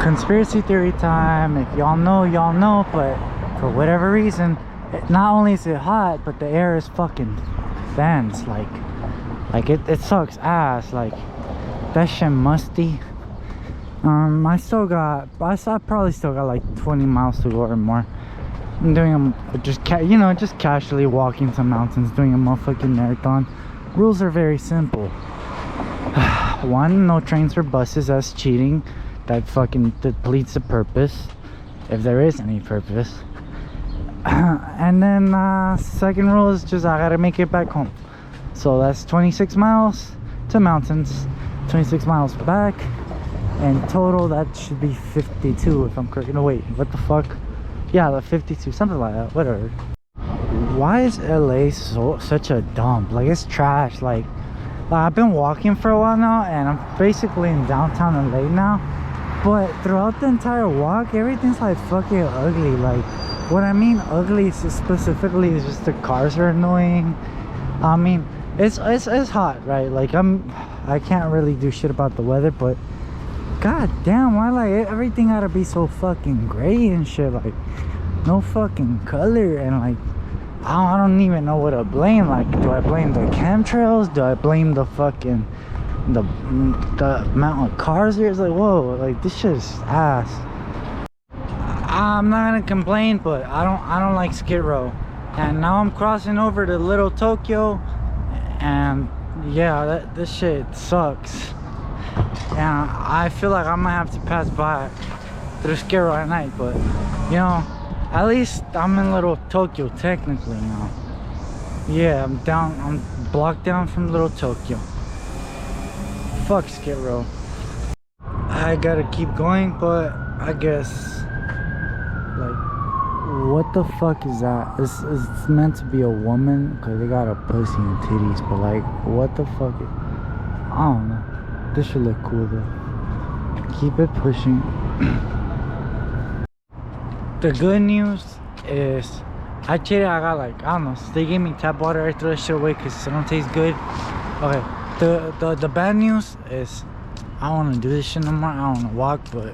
Conspiracy theory time. If y'all know, but for whatever reason, not only is it hot, but the air is fucking fans. Like it sucks ass. Like that shit musty. I probably still got like 20 miles to go or more. I'm doing just casually walking some mountains, doing a motherfucking marathon. Rules are very simple. 1, no trains or buses. That's cheating. That fucking depletes the purpose, if there is any purpose. And then second rule is just I gotta make it back home. So that's 26 miles to mountains, 26 miles back, and total that should be 52 if I'm correct. No wait, what the fuck? Yeah, the 52, something like that. Whatever. Why is LA such a dump? Like, it's trash. Like I've been walking for a while now, and I'm basically in downtown LA now. But throughout the entire walk, everything's like fucking ugly. Like, what I mean ugly specifically is just the cars are annoying. I mean, it's hot, right? Like, I can't really do shit about the weather, but god damn, why like everything gotta be so fucking gray and shit? Like, no fucking color. And like, I don't even know what to blame. Like, do I blame the chemtrails? Do I blame the fucking the amount of cars here? It's like, whoa, like this shit is ass. I'm not gonna complain, but I don't like Skid Row. And now I'm crossing over to Little Tokyo, and yeah, this shit sucks. And I feel like I might have to pass by through Skid Row at night, but you know, at least I'm in Little Tokyo technically now. Yeah, I'm blocked down from Little Tokyo. Fuck Skid Row. I gotta keep going, but I guess, like, what the fuck is that? It's meant to be a woman because they got a pussy and titties, but like, what the fuck? I don't know. This should look cool though. Keep it pushing. The good news is I cheated. I got like, I don't know, they gave me tap water. I threw that shit away because it don't taste good. Okay, the bad news is I don't want to do this shit no more. I don't want to walk, but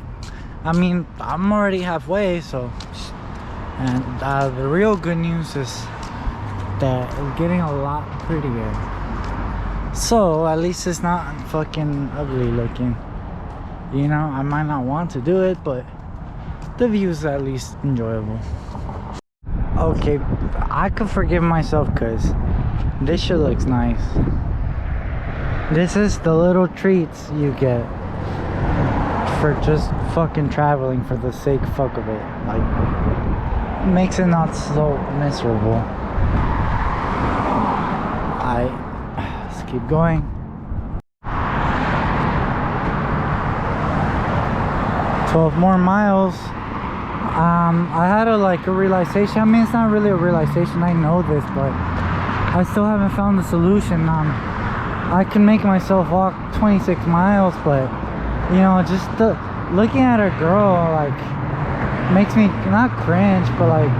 I mean, I'm already halfway. So, and the real good news is that it's getting a lot prettier. So at least it's not fucking ugly looking. You know, I might not want to do it, but the view is at least enjoyable. Okay, I could forgive myself because this shit looks nice. This is the little treats you get for just fucking traveling for the sake fuck of it. Like, makes it not so miserable. Let's keep going. 12 more miles. I had a realization. I mean, it's not really a realization, I know this, but I still haven't found the solution. I can make myself walk 26 miles, but you know, just looking at a girl like makes me not cringe, but like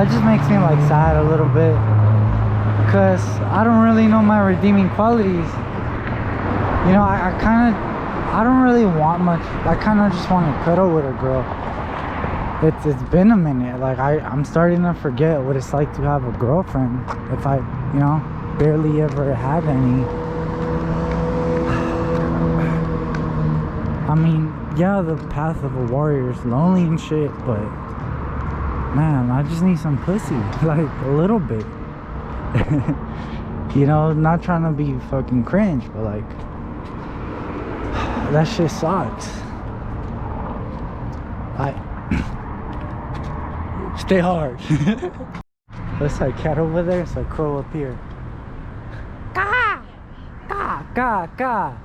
it just makes me like sad a little bit, because I don't really know my redeeming qualities. You know, I don't really want much. I kind of just want to cuddle with a girl. It's been a minute. Like, I'm starting to forget what it's like to have a girlfriend, if I, you know, barely ever had any. I mean, yeah, the path of a warrior is lonely and shit, but man, I just need some pussy, like a little bit. You know, not trying to be fucking cringe, but like, that shit sucks. Stay hard. Looks like cat over there, it's like crow up here. Ka! Ka! Ka! Ka!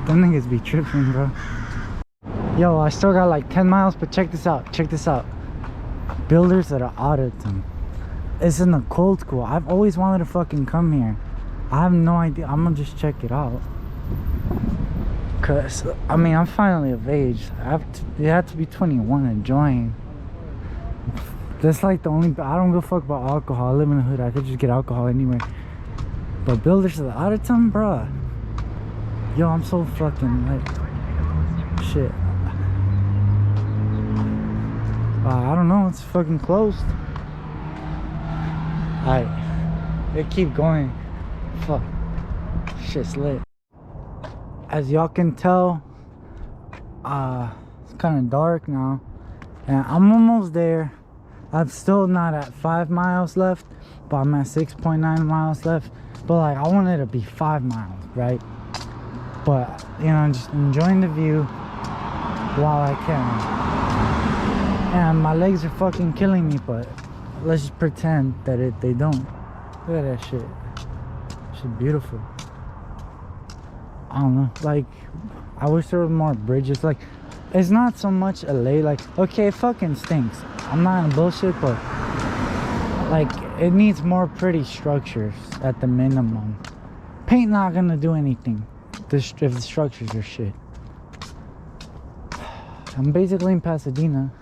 Them niggas be tripping, bro. Yo, I still got like 10 miles, but check this out. Check this out. Builders at Auditon. It's in the cold school. I've always wanted to fucking come here. I have no idea. I'm gonna just check it out. Cause I mean, I'm finally of age. You have to be 21 to join. That's like the only. I don't give a fuck about alcohol. I live in the hood. I could just get alcohol anywhere. But Builders of the Autumn, bruh. Yo, I'm so fucking like shit. I don't know, it's fucking closed. Alright, they keep going. Fuck, shit's lit. As y'all can tell, it's kind of dark now, and I'm almost there. I'm still not at 5 miles left, but I'm at 6.9 miles left. But like, I wanted to be 5 miles, right? But you know, just enjoying the view while I can. And my legs are fucking killing me, but let's just pretend that they don't. Look at that shit. Shit beautiful. I don't know, like, I wish there were more bridges. Like, it's not so much LA, like, okay, it fucking stinks, I'm not in bullshit, but like, it needs more pretty structures at the minimum. Paint not gonna do anything if the structures are shit. I'm basically in Pasadena.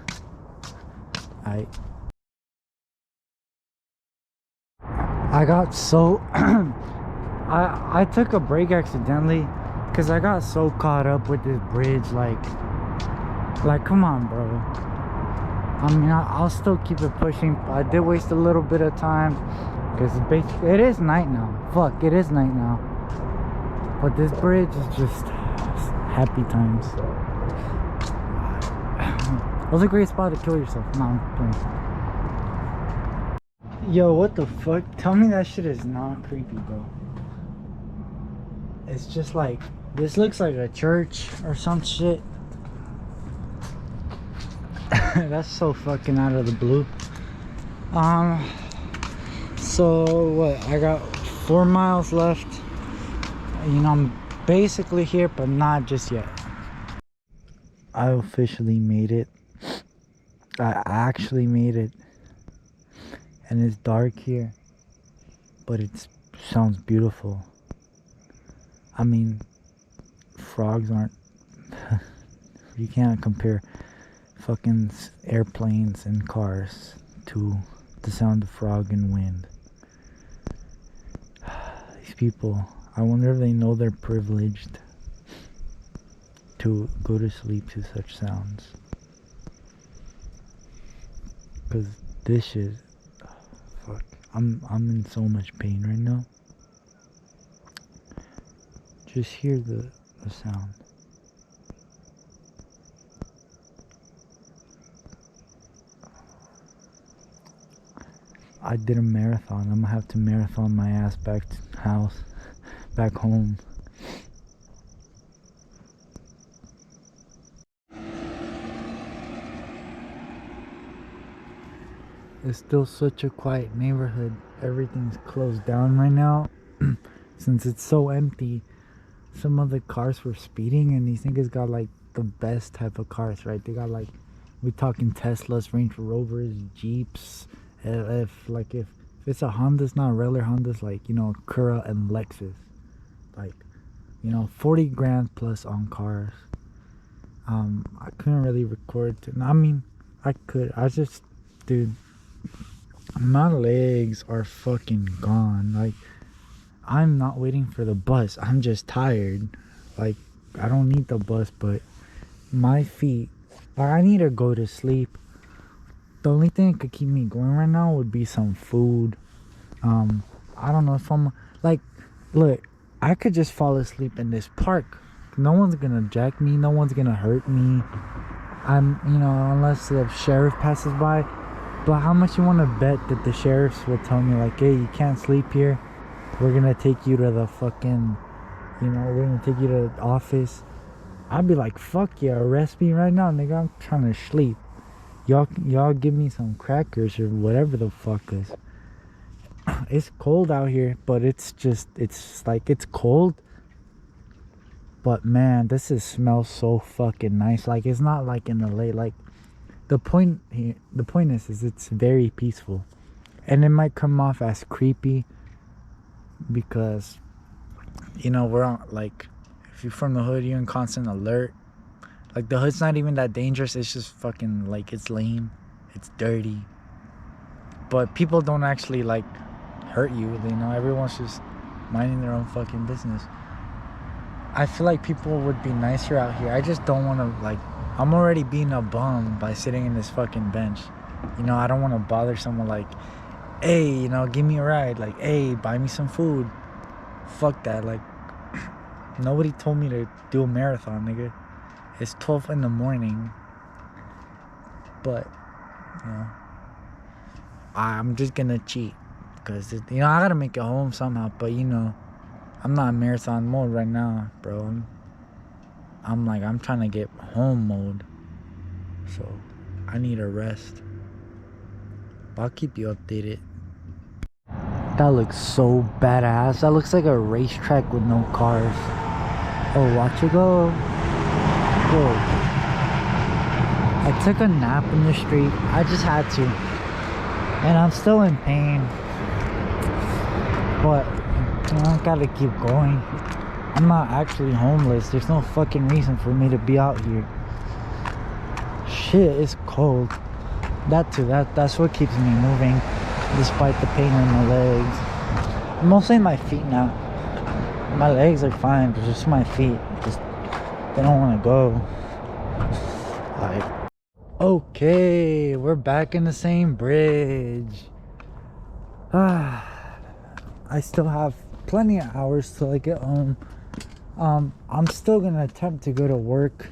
I got so I took a break accidentally because I got so caught up with this bridge. Like come on, bro. I mean, I'll still keep it pushing. I did waste a little bit of time because basically it is night now. Fuck, it is night now. But this bridge is just happy times. It was a great spot to kill yourself. No, I'm playing. Yo, what the fuck? Tell me that shit is not creepy, bro. It's just like, this looks like a church or some shit. That's so fucking out of the blue. So what, I got 4 miles left. You know, I'm basically here, but not just yet. I officially made it. I actually made it. And it's dark here, but it sounds beautiful. I mean, frogs aren't you can't compare fucking airplanes and cars to the sound of frog and wind. These people, I wonder if they know they're privileged to go to sleep to such sounds, because this shit, fuck, I'm in so much pain right now. Just hear the sound. I did a marathon. I'm gonna have to marathon my ass back to house, back home. It's still such a quiet neighborhood. Everything's closed down right now. Since it's so empty, some of the cars were speeding, and these niggas got like the best type of cars, right? They got like, we talking Teslas, Range Rovers, Jeeps. If it's a Honda, it's not a regular Honda's, like, you know, Acura and Lexus, like, you know, 40 grand plus on cars. I couldn't really record I mean, I could, dude, my legs are fucking gone. Like, I'm not waiting for the bus, I'm just tired. Like, I don't need the bus, but my feet, I need to go to sleep. The only thing that could keep me going right now would be some food. I don't know if I'm like, look, I could just fall asleep in this park. No one's gonna jack me, no one's gonna hurt me. You know, unless the sheriff passes by. But how much you want to bet that the sheriffs will tell me, like, hey, you can't sleep here, we're gonna take you to the fucking, you know, we're gonna take you to the office. I'd be like, fuck yeah, arrest me right now, nigga, I'm trying to sleep. Y'all give me some crackers or whatever the fuck is. It's cold out here, but it's like, it's cold, but man, this smells so fucking nice. Like, it's not like in LA. Like, the point is it's very peaceful. And it might come off as creepy because, you know, we're on, like, if you're from the hood, you're in constant alert. Like, the hood's not even that dangerous. It's just fucking, like, it's lame. It's dirty. But people don't actually, like, hurt you. You know, everyone's just minding their own fucking business. I feel like people would be nicer out here. I just don't want to, like, I'm already being a bum by sitting in this fucking bench. You know, I don't want to bother someone like, hey, you know, give me a ride. Like, hey, buy me some food. Fuck that. Like, nobody told me to do a marathon, nigga. It's 12 in the morning. But, you know, I'm just gonna cheat. Because, you know, I gotta make it home somehow. But, you know, I'm not in marathon mode right now, bro. I'm trying to get home mode. So, I need a rest. But I'll keep you updated. That looks so badass. That looks like a racetrack with no cars. Oh, watch it go. Whoa. I took a nap in the street. I just had to. And I'm still in pain. But, you know, I gotta keep going. I'm not actually homeless. There's no fucking reason for me to be out here. Shit, it's cold. That's what keeps me moving, despite the pain in my legs. Mostly my feet now. My legs are fine, but just my feet, just they don't want to go. Like, okay, we're back in the same bridge. I still have plenty of hours till I get home. I'm still gonna attempt to go to work.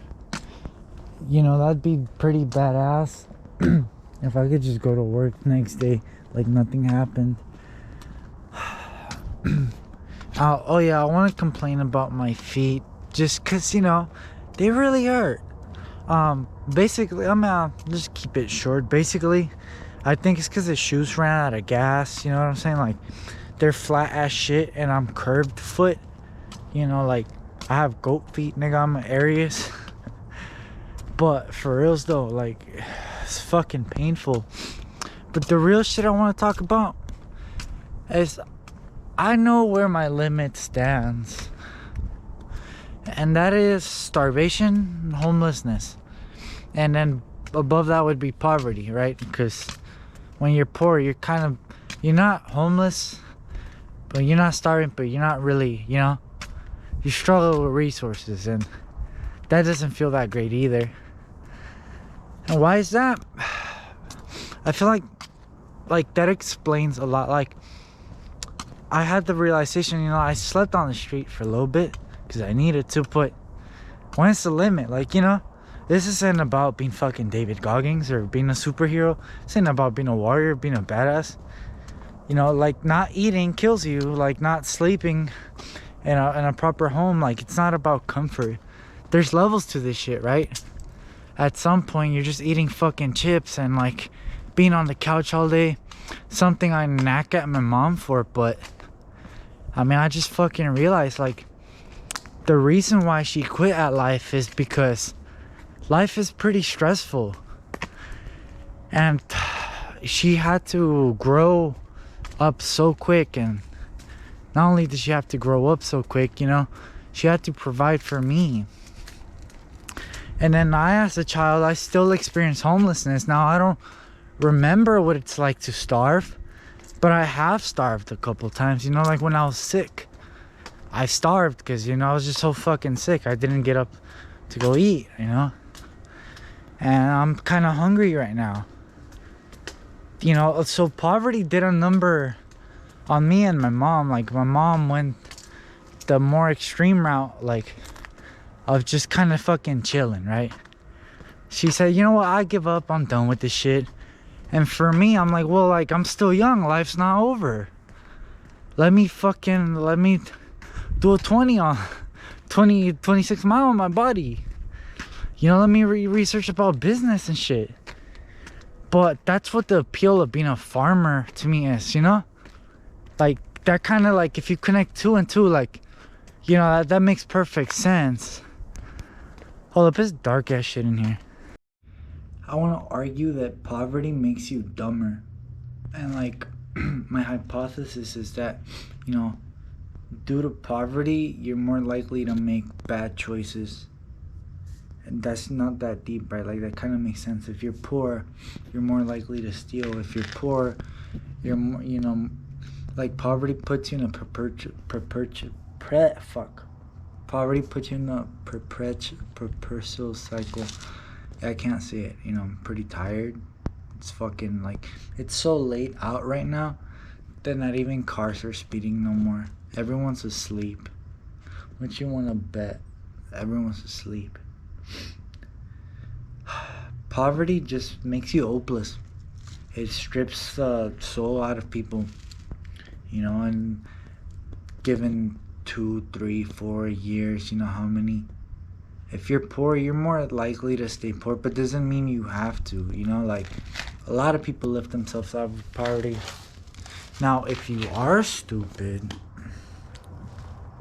You know, that'd be pretty badass. If I could just go to work next day like nothing happened. Oh yeah, I want to complain about my feet, just cause, you know, they really hurt. Basically, I'm gonna just keep it short. Basically, I think it's cause the shoes ran out of gas. You know what I'm saying? Like, they're flat ass shit, and I'm curved foot. You know, like, I have goat feet, nigga. I'm Aries. But for reals though, like, it's fucking painful. But the real shit I want to talk about is, I know where my limit stands, and that is starvation and homelessness. And then above that would be poverty, right? Because when you're poor, you're not homeless, but you're not starving, but you're not really, you know, you struggle with resources, and that doesn't feel that great either. And why is that? I feel like that explains a lot. Like, I had the realization, you know, I slept on the street for a little bit because I needed to, but when's the limit? Like, you know, this isn't about being fucking David Goggins or being a superhero. This ain't about being a warrior, being a badass. You know, like, not eating kills you. Like, not sleeping in a proper home, like, it's not about comfort. There's levels to this shit, right? At some point, you're just eating fucking chips and, like, being on the couch all day. Something I knack at my mom for, but I mean, I just fucking realized, like, the reason why she quit at life is because life is pretty stressful. And she had to grow up so quick, and not only did she have to grow up so quick, you know, she had to provide for me. And then I, as a child, I still experience homelessness. Now, I don't remember what it's like to starve, but I have starved a couple times. You know, like when I was sick, I starved because, you know, I was just so fucking sick. I didn't get up to go eat, you know. And I'm kind of hungry right now. You know, so poverty did a number on me and my mom. Like, my mom went the more extreme route, like, of just kind of fucking chilling, right? She said, you know what, I give up, I'm done with this shit. And for me, I'm like, well, like, I'm still young, life's not over. Let me do a 26 mile on my body. You know, let me research about business and shit. But that's what the appeal of being a farmer to me is, you know? Like, that kind of, like, if you connect two and two, like, you know, that makes perfect sense. Hold up, it's dark ass shit in here. I want to argue that poverty makes you dumber. And, like, my hypothesis is that, you know, due to poverty, you're more likely to make bad choices. And that's not that deep, right? Like, that kind of makes sense. If you're poor, you're more likely to steal. If you're poor, you're more, you know, Like poverty puts you in a Poverty puts you in a perpetual cycle. Yeah, I can't see it. You know, I'm pretty tired. It's fucking like it's so late out right now that not even cars are speeding no more. Everyone's asleep. What you wanna bet? Everyone's asleep. Poverty just makes you hopeless. It strips the soul out of people, you know, and given 2, 3, 4 years, you know how many. If you're poor, you're more likely to stay poor, but doesn't mean you have to, you know, like a lot of people lift themselves out of poverty. Now, if you are stupid,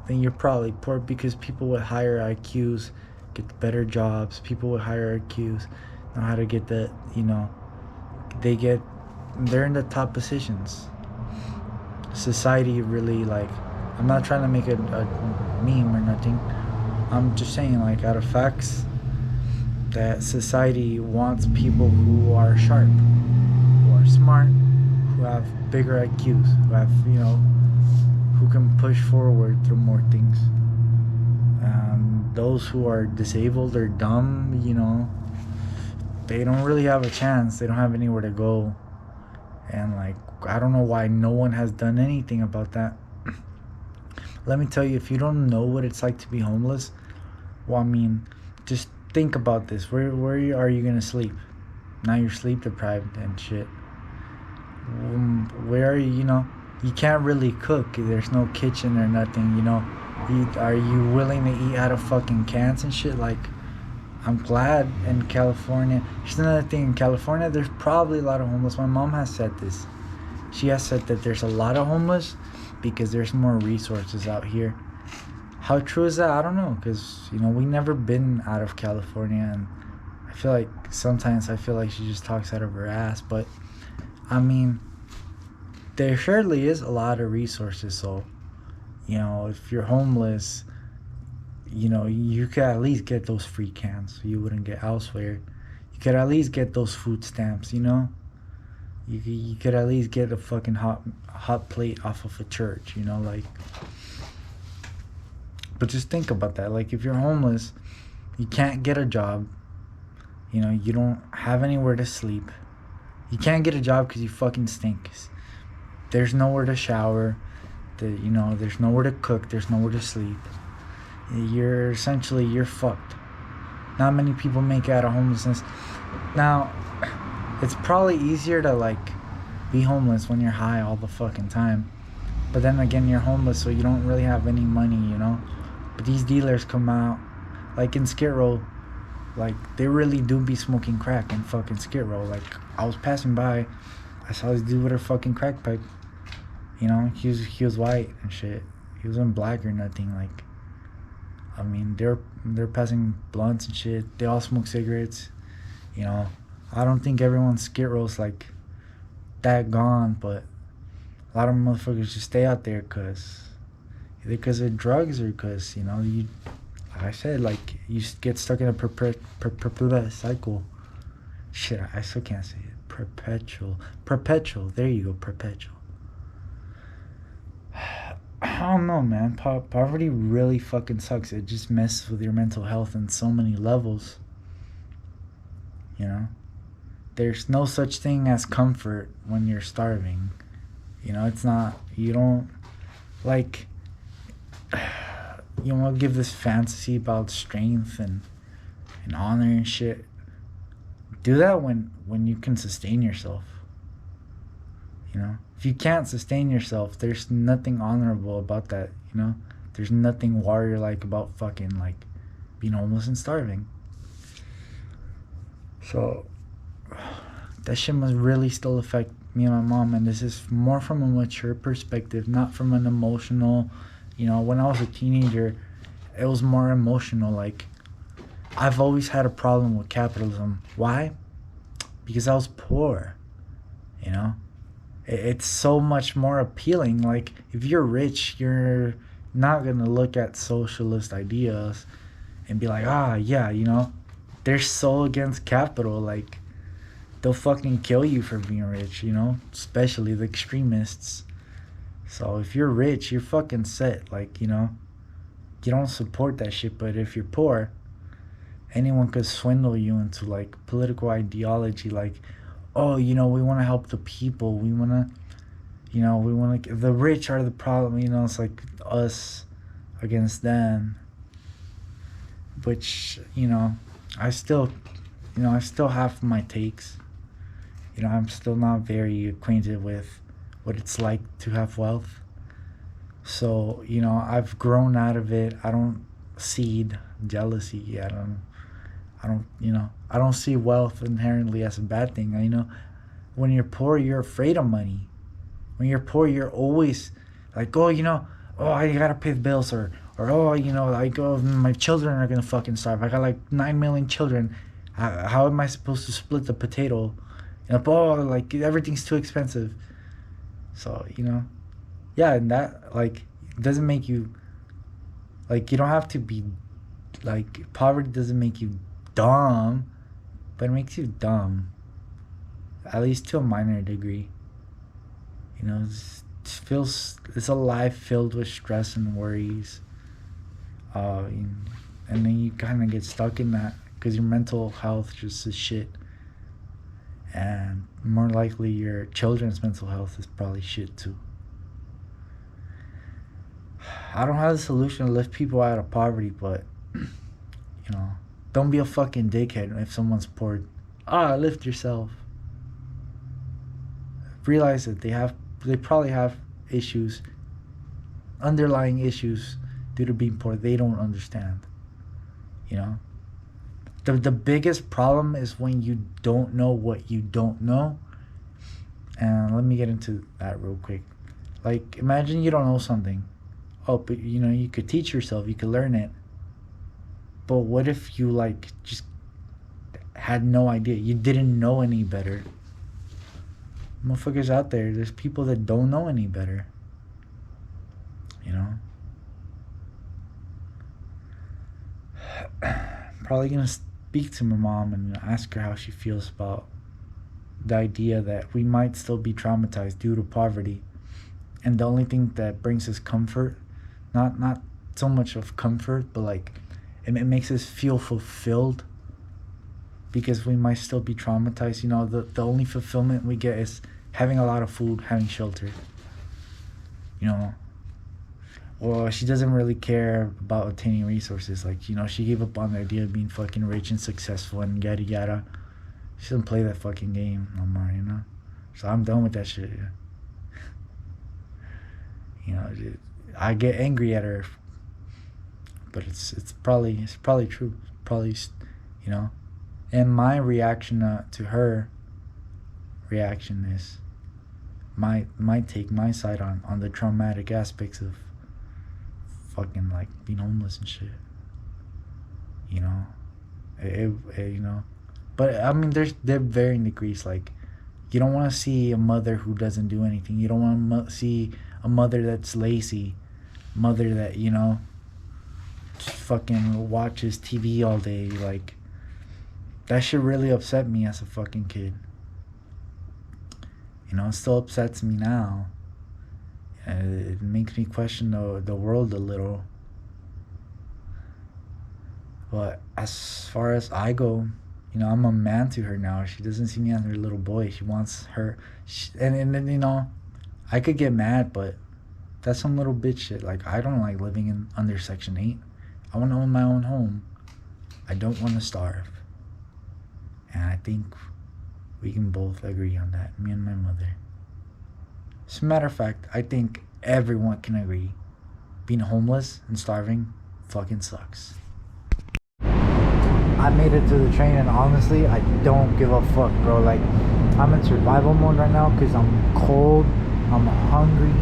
then you're probably poor because people with higher IQs get better jobs. People with higher IQs know how to get the, you know, they're in the top positions. Society really, like, I'm not trying to make a meme or nothing. I'm just saying, like, out of facts, that society wants people who are sharp, who are smart, who have bigger IQs, who have, you know, who can push forward through more things. Those who are disabled or dumb, you know, they don't really have a chance. They don't have anywhere to go. And, like, I don't know why no one has done anything about that. Let me tell you, if you don't know what it's like to be homeless, well, I mean, just think about this. Where are you gonna sleep? Now you're sleep deprived and shit. Where are you? You know, you can't really cook. There's no kitchen or nothing. You know, are you willing to eat out of fucking cans and shit? Like, I'm glad in California. Here's another thing. In California, there's probably a lot of homeless. My mom has said this. She has said that there's a lot of homeless because there's more resources out here. How true is that? I don't know, because, you know, we never been out of California, and I feel like sometimes she just talks out of her ass. But I mean, there surely is a lot of resources. So, you know, if you're homeless, you know, you could at least get those free cans so you wouldn't get elsewhere. You could at least get those food stamps, you know. You could at least get a fucking hot plate off of a church, you know, like. But just think about that. Like, if you're homeless, you can't get a job. You know, you don't have anywhere to sleep. You can't get a job because you fucking stink. There's nowhere to shower. You know, there's nowhere to cook. There's nowhere to sleep. You're fucked. Not many people make it out of homelessness. Now, it's probably easier to, like, be homeless when you're high all the fucking time. But then again, you're homeless, so you don't really have any money, you know. But these dealers come out, like in Skid Row, like, they really do be smoking crack in fucking Skid Row. Like, I was passing by, I saw this dude with a fucking crack pipe. You know, he was white and shit. He wasn't black or nothing. Like, I mean, they're passing blunts and shit. They all smoke cigarettes. You know, I don't think everyone's Skid Row's like that gone, but a lot of motherfuckers just stay out there either because of drugs or because, you know, you, like I said, like, you get stuck in a perpetual cycle. Shit, I still can't say it. Perpetual. There you go, perpetual. I don't know, man. Poverty really fucking sucks. It just messes with your mental health on so many levels. You know, there's no such thing as comfort when you're starving. You know, it's not. You don't, like, you want to give this fantasy about strength and honor and shit. Do that when you can sustain yourself. You know, if you can't sustain yourself, there's nothing honorable about that. You know, there's nothing warrior-like about fucking, like, being homeless and starving. So that shit must really still affect me and my mom, and this is more from a mature perspective, not from an emotional. You know, when I was a teenager, it was more emotional. Like, I've always had a problem with capitalism. Why? Because I was poor. You know, it's so much more appealing. Like, if you're rich, you're not gonna look at socialist ideas and be like, yeah, you know, they're so against capital. Like, they'll fucking kill you for being rich, you know, especially the extremists. So if you're rich, you're fucking set. Like, you know, you don't support that shit. But if you're poor, anyone could swindle you into like political ideology. Like, oh, you know, we want to help the people. We want to, you know, we want to. The rich are the problem. You know, it's like us against them. Which, you know, I still, you know, I still have my takes. You know, I'm still not very acquainted with what it's like to have wealth. So, you know, I've grown out of it. I don't seed jealousy. You know, I don't see wealth inherently as a bad thing. You know, when you're poor, you're afraid of money. When you're poor, you're always like, oh, you know, oh, I gotta pay the bills, or oh, you know, like, oh, my children are gonna fucking starve. I got like 9 million children. How am I supposed to split the potato? You know, oh, like everything's too expensive. So, you know, yeah, and that like doesn't make you like, you don't have to be like, poverty doesn't make you dumb, but it makes you dumb, at least to a minor degree. You know, it's a life filled with stress and worries, and then you kind of get stuck in that because your mental health just is shit, and more likely your children's mental health is probably shit too. I don't have the solution to lift people out of poverty, but you know, don't be a fucking dickhead if someone's poor. Lift yourself. Realize that they probably have issues, underlying issues due to being poor they don't understand. You know? The biggest problem is when you don't know what you don't know. And let me get into that real quick. Like, imagine you don't know something. Oh, but you know, you could teach yourself, you could learn it. But what if you like just had no idea? You didn't know any better. Motherfuckers out there's people that don't know any better. You know? Probably gonna speak to my mom and ask her how she feels about the idea that we might still be traumatized due to poverty. And the only thing that brings us comfort, not so much of comfort, but like it makes us feel fulfilled because we might still be traumatized. You know, the only fulfillment we get is having a lot of food, having shelter. You know, well, she doesn't really care about attaining resources. Like, you know, she gave up on the idea of being fucking rich and successful and yada yada. She doesn't play that fucking game no more, you know? So I'm done with that shit. You know, I get angry at her, but it's probably true. Probably, you know? And my reaction to her reaction is my take, my side on the traumatic aspects of fucking like being homeless and shit. You know, you know, but I mean, they're varying degrees. Like, you don't want to see a mother who doesn't do anything. You don't want to see a mother that's lazy, mother that, you know, just fucking watches TV all day. Like, that shit really upset me as a fucking kid. You know, it still upsets me now. It makes me question the world a little. But as far as I go, you know, I'm a man to her now. She doesn't see me as her little boy. She wants her. And then, you know, I could get mad, but that's some little bitch shit. Like, I don't like living under Section 8. I want to own my own home. I don't want to starve. And I think we can both agree on that, me and my mother. As a matter of fact, I think everyone can agree. Being homeless and starving fucking sucks. I made it to the train, and honestly, I don't give a fuck, bro. Like, I'm in survival mode right now because I'm cold, I'm hungry,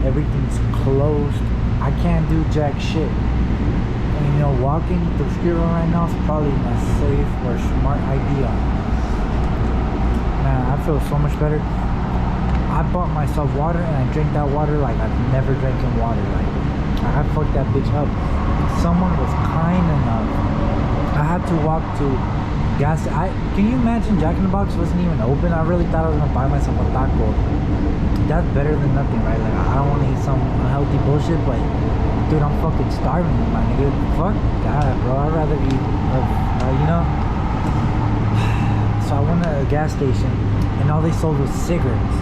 everything's closed. I can't do jack shit. And you know, walking through Skid Row right now is probably a safe or smart idea. Man, I feel so much better. I bought myself water and I drank that water like I've never drank in water. Like, I fucked that bitch up. Someone was kind enough. I had to walk to gas. Can you imagine Jack in the Box wasn't even open? I really thought I was gonna buy myself a taco. That's better than nothing, right? Like, I don't want to eat some healthy bullshit, but dude, I'm fucking starving, my nigga. Fuck that, bro. I'd rather eat, you know. So I went to a gas station, and all they sold was cigarettes.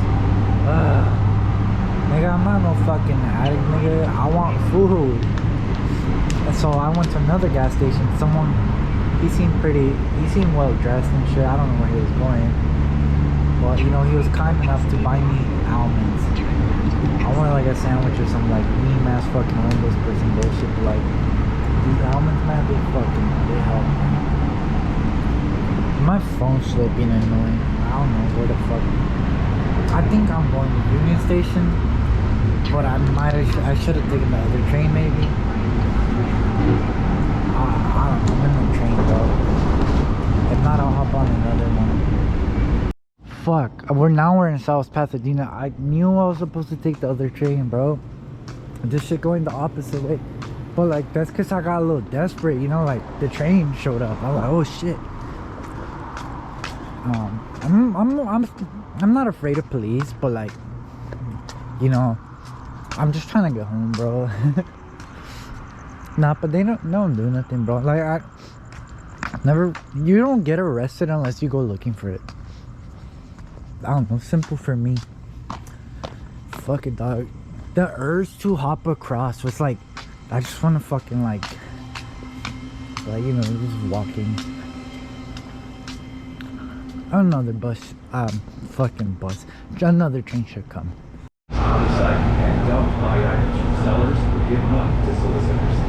Nigga, I'm not no fucking addict, nigga. I want food. And so I went to another gas station. Someone, he seemed well dressed and shit. I don't know where he was going. But, you know, he was kind enough to buy me almonds. I wanted like a sandwich or some like mean ass fucking homeless person bullshit. But like, these almonds, man, they help, man. My phone's still being annoying. I don't know where the fuck. I think I'm going to Union Station. But I should have taken the other train maybe. I don't know, I'm in the train though. If not, I'll hop on another one. Fuck, we're in South Pasadena. I knew I was supposed to take the other train, bro. This shit going the opposite way. But like, that's cause I got a little desperate, you know, like the train showed up. I'm like, oh shit. I'm not afraid of police, but like, you know, I'm just trying to get home, bro. Nah, but they don't do nothing, bro. Like, you don't get arrested unless you go looking for it. I don't know, simple for me. Fuck it, dog. The urge to hop across was like, I just want to fucking like, you know, just walking. Another bus, fucking bus. Another train should come. Homicide and dump buy items from sellers were given up to solicitors.